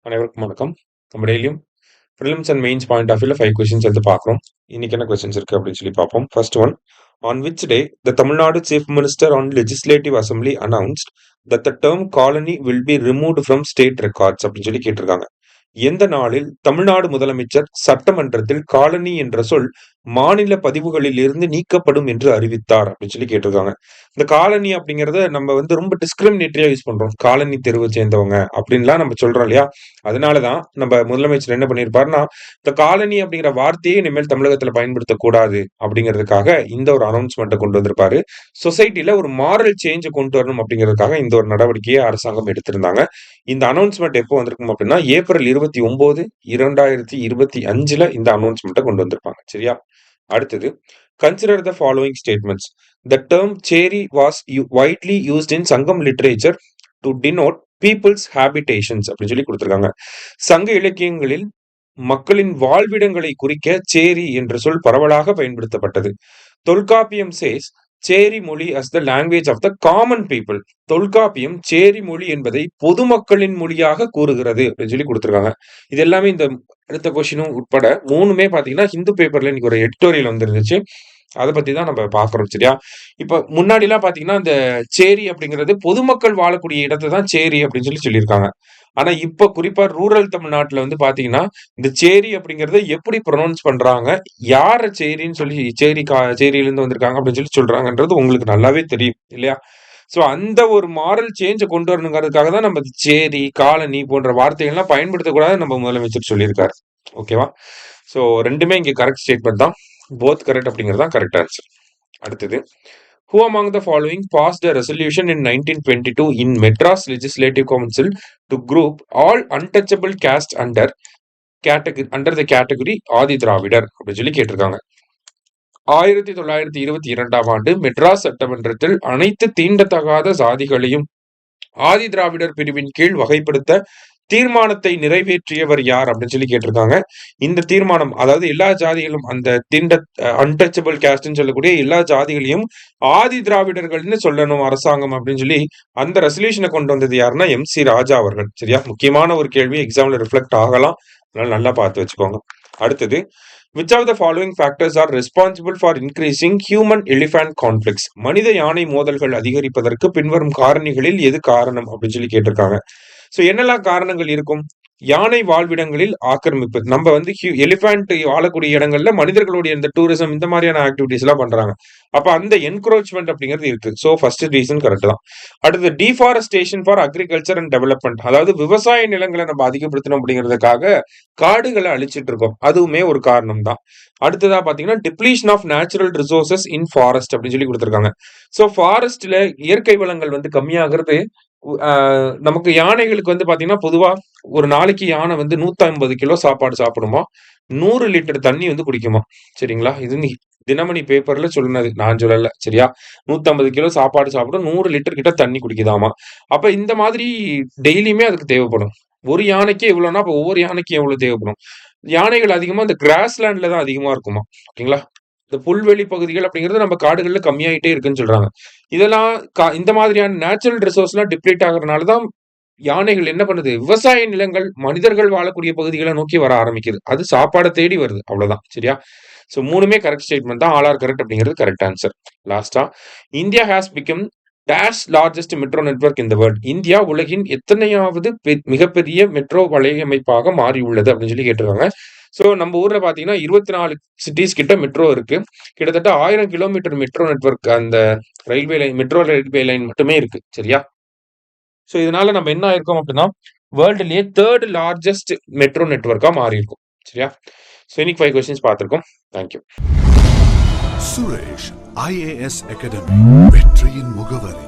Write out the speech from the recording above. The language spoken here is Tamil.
அனைவருக்கும் வணக்கம். நம்ம டெய்லியும் prelims and mains point of வியூல 5 கொஸ்டின்ஸ் எடுத்து பார்க்குறோம். இன்னைக்கு என்ன கொஸ்டின்ஸ் இருக்கு அப்படின்னு சொல்லி பார்ப்போம். First one, on which day the Tamil Nadu Chief Minister on Legislative Assembly announced that the term colony will be removed from state records அப்படின்னு சொல்லி கேட்டிருக்காங்க. எந்த நாளில் தமிழ்நாடு முதலமைச்சர் சட்டமன்றத்தில் காலனி என்ற சொல் மாநில பதிவுகளில் இருந்து நீக்கப்படும் என்று அறிவித்தார் அப்படின்னு சொல்லி கேட்டிருக்காங்க. இந்த காலனி அப்படிங்கறத நம்ம ரொம்ப டிஸ்கிரிமினேட்டரியா யூஸ் பண்றோம். காலனி தெருவை சேர்ந்தவங்க அப்படின்லாம் நம்ம சொல்றோம் இல்லையா? அதனாலதான் நம்ம முதலமைச்சர் என்ன பண்ணிருப்பாருன்னா, இந்த காலனி அப்படிங்கிற வார்த்தையை இனிமேல் தமிழகத்துல பயன்படுத்தக்கூடாது அப்படிங்கிறதுக்காக இந்த ஒரு அனௌன்ஸ்மெண்ட்டை கொண்டு வந்திருப்பாரு. சொசைட்டில ஒரு மாரல் சேஞ்சை கொண்டு வரணும் அப்படிங்கிறதுக்காக இந்த ஒரு நடவடிக்கையை அரசாங்கம் எடுத்திருந்தாங்க. இந்த அனௌன்ஸ்மெண்ட் எப்போ வந்திருக்கும் அப்படின்னா, ஏப்ரல் 29, 2025 இந்த அனௌன்ஸ்மெண்ட்டை கொண்டு வந்திருப்பாங்க. சரியா? அடுத்தது, consider the following statements. The term சேரி was widely used in சங்கம் literature to denote people's habitations அப்படின்னு சொல்லி கொடுத்திருக்காங்க. சங்க இலக்கியங்களில் மக்களின் வாழ்விடங்களை குறிக்க சேரி என்ற சொல் பரவலாக பயன்படுத்தப்பட்டது. தொல்காப்பியம் says சேரி மொழி as the language of the common people. Tolkappiyam சேரி மொழி என்பதை பொதுமக்களின் மொழியாக கூறுகிறது அப்படின்னு சொல்லி கொடுத்திருக்காங்க. இது எல்லாமே இந்த அடுத்த கொஸ்டினும் உட்பட மூணுமே பாத்தீங்கன்னா ஹிந்து பேப்பர்ல இன்னைக்கு ஒரு எடிட்டோரியல் வந்துருந்துச்சு. அதை பத்தி தான் நம்ம பாக்குறோம். சரியா? இப்ப முன்னாடி எல்லாம் பாத்தீங்கன்னா இந்த சேரி அப்படிங்கிறது பொதுமக்கள் வாழக்கூடிய இடத்தை தான் சேரி அப்படின்னு சொல்லி சொல்லியிருக்காங்க. ஆனா இப்ப குறிப்பா ரூரல் தமிழ்நாட்டுல பாத்தீங்கன்னா இந்த சேரி அப்படிங்கறத எப்படி ப்ரொனவுன்ஸ் பண்றாங்க, யார சேரின்னு சொல்லி சேரியில இருந்து வந்திருக்காங்க அப்படின்னு சொல்லி சொல்றாங்கன்றது உங்களுக்கு நல்லாவே தெரியும் இல்லையா? சோ அந்த ஒரு மாரல் சேஞ்ச கொண்டு வரணுங்கிறதுக்காக தான் நம்ம சேரி, காலனி போன்ற வார்த்தைகள்லாம் பயன்படுத்தக்கூடாது நம்ம முதலமைச்சர் சொல்லியிருக்காரு. ஓகேவா? சோ ரெண்டுமே இங்க கரெக்ட் ஸ்டேட்மெண்ட் தான். போத் கரெக்ட் அப்படிங்கிறது தான் கரெக்ட் ஆன்சர். அடுத்தது, who among the following passed a resolution in 1922 in Madras Legislative Council to group all untouchable caste under the category Adi Dravidar அப்படின்னு சொல்லி கேட்டிருக்காங்க. 1922ஆம் ஆண்டு மெட்ராஸ் சட்டமன்றத்தில் அனைத்து தீண்டத்தகாத சாதிகளையும் ஆதி திராவிடர் பிரிவின் கீழ் வகைப்படுத்த தீர்மானத்தை நிறைவேற்றியவர் யார் அப்படின்னு சொல்லி கேட்டிருக்காங்க. இந்த தீர்மானம், அதாவது எல்லா ஜாதிகளும் அந்த அன்டச்சபிள் கேஸ்ட்னு சொல்லக்கூடிய எல்லா ஜாதிகளையும் ஆதி திராவிடர்கள்னு சொல்லணும் அரசாங்கம் அப்படின்னு சொல்லி அந்த ரெசல்யூஷனை கொண்டு வந்தது யாருன்னா MC ராஜா அவர்கள். சரியா? முக்கியமான ஒரு கேள்வி, எக்ஸாம்ல ரிஃப்ளெக்ட் ஆகலாம். அதனால நல்லா பார்த்து வச்சுக்கோங்க. அடுத்தது, which of the following factors are responsible for increasing human elephant conflicts? மனித யானை மோதல்கள் அதிகரிப்பதற்கு பின்வரும் காரணிகளில் எது காரணம் அப்படின்னு சொல்லி கேட்டிருக்காங்க. சோ என்னெல்லாம் காரணங்கள் இருக்கும்? யானை வாழ்விடங்களில் ஆக்கிரமிப்பு. நம்ம எலிஃபண்ட் வாழக்கூடிய இடங்கள்ல மனிதர்களுடைய இந்த டூரிசம் இந்த மாதிரியான ஆக்டிவிட்டிஸ் எல்லாம் பண்றாங்க. அப்ப அந்த என்க்ரோச்மெண்ட் அப்படிங்கிறது இருக்கு. சோ ஃபர்ஸ்ட் ரீசன் கரெக்ட் தான். அடுத்து, deforestation for agriculture and development. அதாவது விவசாய நிலங்களை நம்ம அதிகப்படுத்தணும் அப்படிங்கிறதுக்காக காடுகளை அழிச்சிட்டு இருக்கோம். அதுவுமே ஒரு காரணம் தான். அடுத்ததா பாத்தீங்கன்னா, depletion of natural resources in forest அப்படின்னு சொல்லி கொடுத்திருக்காங்க. சோ ஃபாரஸ்ட்ல இயற்கை வளங்கள் கம்மியாகிறது. நமக்கு யானைகளுக்கு பாத்தீங்கன்னா பொதுவா ஒரு நாளைக்கு யானை 150 கிலோ சாப்பாடு சாப்பிடுமா, 100 லிட்டர் தண்ணி குடிக்குமா. சரிங்களா? இது தினமணி பேப்பர்ல சொன்னது, நான் சொல்லல. சரியா? 150 கிலோ சாப்பாடு சாப்பிடும், 100 லிட்டர் கிட்ட தண்ணி குடிக்குதாமா. அப்ப இந்த மாதிரி டெய்லியுமே அதுக்கு தேவைப்படும். ஒரு யானைக்கு எவ்வளவுனா அப்ப ஒவ்வொரு யானைக்கும் எவ்வளவு தேவைப்படும். யானைகள் அதிகமா இந்த கிராஸ்லேண்ட்ல தான் அதிகமா இருக்குமா. ஓகேங்களா? இந்த புல்வெளி பகுதிகள் அப்படிங்கிறது நம்ம காடுகள்ல கம்மியாயிட்டே இருக்குன்னு சொல்றாங்க. இதெல்லாம் இந்த மாதிரியான நேச்சுரல் ரிசோர்ஸ் எல்லாம் டிப்ளீட் ஆகுறதுனாலதான் யானைகள் என்ன பண்ணுது, விவசாய நிலங்கள் மனிதர்கள் வாழக்கூடிய பகுதிகளை நோக்கி வர ஆரம்பிக்குது. அது சாப்பாடை தேடி வருது. அவ்வளவுதான். சரியா? சோ மூணுமே கரெக்ட் ஸ்டேட்மெண்ட் தான். ஆல் ஆர் கரெக்ட் அப்படிங்கிறது கரெக்ட் ஆன்சர். லாஸ்டா, India has become dash largest metro network in the world. India உலகின் எத்தனையாவது மிகப்பெரிய மெட்ரோ வலையமைப்பாக மாறி உள்ளது அப்படின்னு சொல்லி கேட்டிருக்காங்க. சோ நம்ம ஊர்ல பாத்தீங்கன்னா 24 சிட்டிஸ் கிட்ட மெட்ரோ இருக்கு. கிட்டத்தட்ட 1000 கிலோமீட்டர் மெட்ரோ நெட்வொர்க், அந்த railway line, metro railway line மட்டுமே இருக்கு. சரியா? சோ இதனால நம்ம என்ன ஆயிருக்கோம் அப்படின்னா, வேர்ல்டுலயே 3rd லார்ஜஸ்ட் மெட்ரோ நெட்வொர்க்கா மாறி இருக்கும். சரியா? சோ இன்னைக்கு 5 கொஸ்டின்ஸ் பார்த்திருக்கோம். தேங்க்யூ. சுரேஷ் IAS அகாடமி, வெற்றியின் முகவரி.